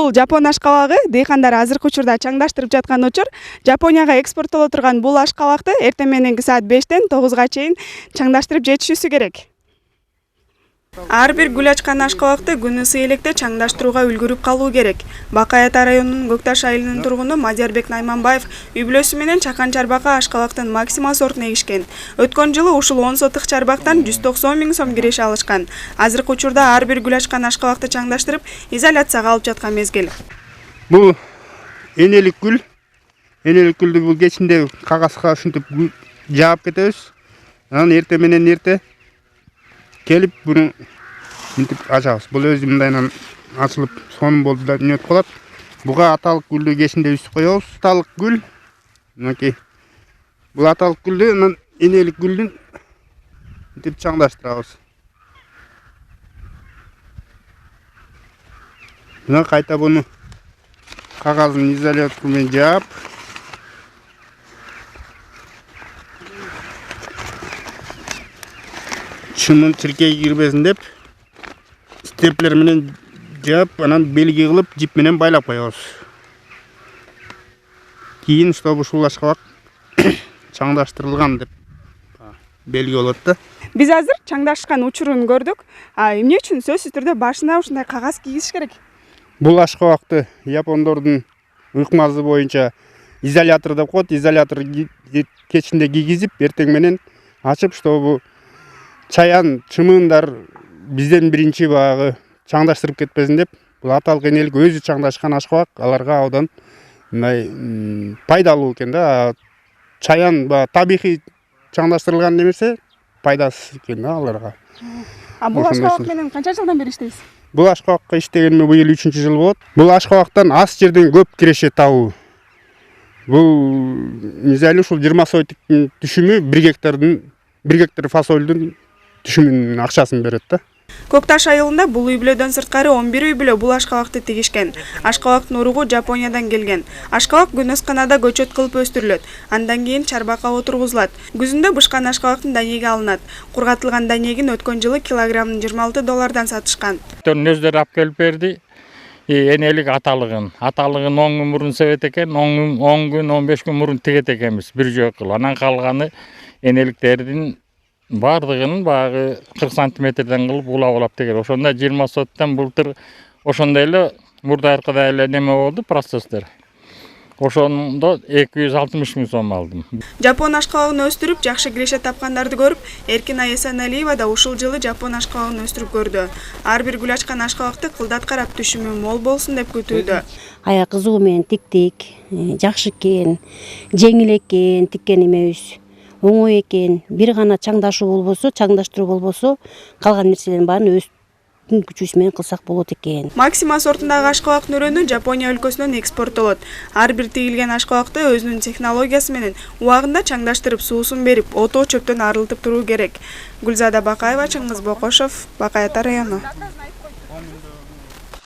Бул Жапон ашкабагы дыйкандар азыркы учурда чаңдаштырып жаткан учур. Жапонияга экспорттоло турган бул ашкабакты эртең мененки саат 5-тен 9га чейин чаңдаштырып жетишүүсү керек. Ар бир гүл ачкан ашкабакты күн ысы электе чаңдаштырууга үлгүрүп калуу керек. Бакай Ата районунун Көкташ айылынын тургуну Мадиарбек Найманбаев үй бүлөсү менен чакан чарбакка ашкабактын Максима сортун эгишкен. Өткөн жылы ушул 10 сотук чарбактан 190 000 сом киреше алышкан. Азыркы учурда ар бир гүл ачкан ашкабакты чаңдаштырып, изоляцияга алып жаткан мезгил. Бул энелик гүл. Энелик гүлдү бул кечинде кагазга ушинтип жаап кетебиз. Анан эртең менен эрте келип буну мынтип ачабыз. Бул өзү мындайынан ачылып сонун болду да нөт калат. Буга аталык гүлдү кечинде үстүп коебуз. Аталык гүл. Мынакей. Бул аталык гүлдү анан энелик гүлдүн мынтип чаңдаштырабыз. Мына кайта буну кагазын изолятор менен жаап чымын чиркей кирбесин деп степлер менен жаап, анан белги кылып жип менен байлап коебуз. Кийин чтобы ушул ашкабак чаңдаштырылган деп белги болот да. Биз азыр чаңдашкан учурун көрдүк. Эмне үчүн сөзсүз түрдө башына ушундай кагаз кийгизиш керек? Бул ашкабакты япондордун ыкмасы боюнча изолятор деп коет. Изолятор кечинде кийгизип, эртең менен ачып, чтобы чаян, чымындар бизден биринчи багы чаңдаштырып кетпесин деп, бул аталык энелик өзү чаңдашкан ашкабак аларга абдан мындай пайдалуу экен да. Чаян табигый чаңдаштырылган немесе пайдасыз экен да аларга. Бул ашкабак менен канча жылдан бери иштейсиз? Бул ашкабакка иштегениме быйыл 3-жыл болот. Бул ашкабактан аз жерден көп киреше табуу. Бул мисалы ушул 20 сотиктин түшүмү 1 гектар фасолдун түшүмүнүн акчасын берет да. Көкташ айылында бул үй бүлөдөн сырткары 11 үй бүлө бул ашкабакты тигишкен. Ашкабактын уругу Жапониядан келген. Ашкабак гүнөсканада көчөт кылып өстүрүлөт. Андан кийин чарбакка отургузулат. Күзүндө бышкан ашкабактын данеги алынат. Кургатылган данегин өткөн жылы килограммын $26 сатышкан. Өздөрү алып келип берди. Энелик аталыгын 10 күн мурун себет экен, 10 күн 15 күн мурун тигет экенбиз бир жөөкүл. Анан калганы энеликтердин бардыгын багы 40 сантиметрден кылып улап тегер. Ошондо 20 соттан былтыр ошондой эле мурдайкыдай эле неме болду процесстер. Ошондо 260 000 сом алдым. Жапон ашкабагын өстүрүп, жакшы киреше тапкандарды көрүп, Эркин Эсеналиева да ушул жылы жапон ашкабагын өстүрүп көрдү. Ар бир гүл ачкан ашкабакты кылдат карап түшүмү мол болсун деп күтүүдө. Аяк кызуу менен тиктик, жакшы экен, жеңил экен, тиккен эмебиз. Оңой экен, бир гана чаңдаштыруу болбосо, калган нерселердин баарын өз күчүбүз менен кылсак болот экен. Максима сортундагы ашкабактын өрөөнү Жапония өлкөсүнөн экспорттолот. Ар бир тигилген ашкабакты өзүнүн технологиясы менен убагында чаңдаштырып, суусун берип, отоо чөптөн арылтып туруу керек. Гүлзада Бакаева, Чыңгыз Бокошов, Бакай Ата району.